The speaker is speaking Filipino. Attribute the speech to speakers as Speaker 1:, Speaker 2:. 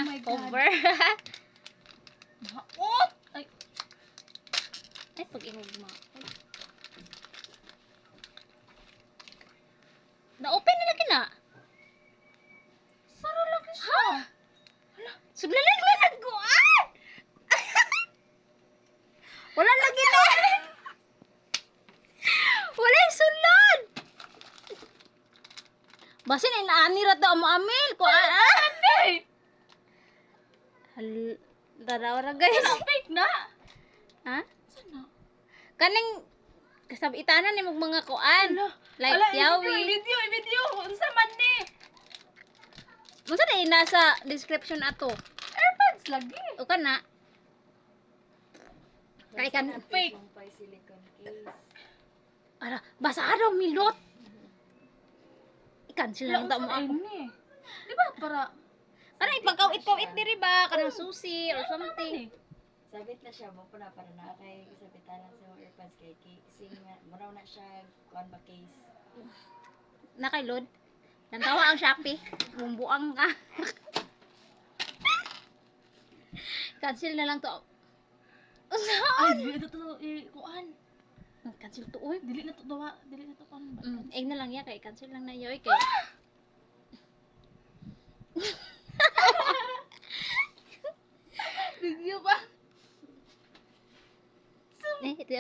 Speaker 1: my God.
Speaker 2: cover.
Speaker 1: Oh! Ay,
Speaker 2: Ay, pag inugma. Na-open na lagi na.
Speaker 1: saro lagi siya.
Speaker 2: Suglalan mo nagkuan! Wala lagi na. Wala yung sulod. Basin inaani ra to amo amil ko
Speaker 1: Hey!
Speaker 2: daraw ra guys.
Speaker 1: Fake na!
Speaker 2: Ha?
Speaker 1: Sana?
Speaker 2: Kaning kasab itanan ni mga kuan. Like
Speaker 1: Ala,
Speaker 2: yawi.
Speaker 1: i-video. Unsa man ni?
Speaker 2: Unsa na nasa description ato?
Speaker 1: Airpods lagi.
Speaker 2: O kana? Kay kan
Speaker 1: Fake.
Speaker 3: Silicone case.
Speaker 2: ala basa daw milot. I-cancel na lang ta mo
Speaker 1: Unsa
Speaker 2: ako.
Speaker 1: ni? Di ba para
Speaker 2: Kana ipagkawit-kawit diri ba kanang susi or something.
Speaker 3: Sabit na siya mo na para na kay isabitanan sa mga earpads kay kasi nga muraw na siya kuan ba case.
Speaker 2: Nakailod. Nantawa ang Shopee. Bumbuang ka. Cancel na lang to.
Speaker 1: ay dili na to kuan.
Speaker 2: Cancel to uy.
Speaker 1: Dili na to dawa, dili na to kuan ba?
Speaker 2: Egg na lang ya kay cancel lang na yoy kay.
Speaker 1: Video ba?
Speaker 2: Eh, ito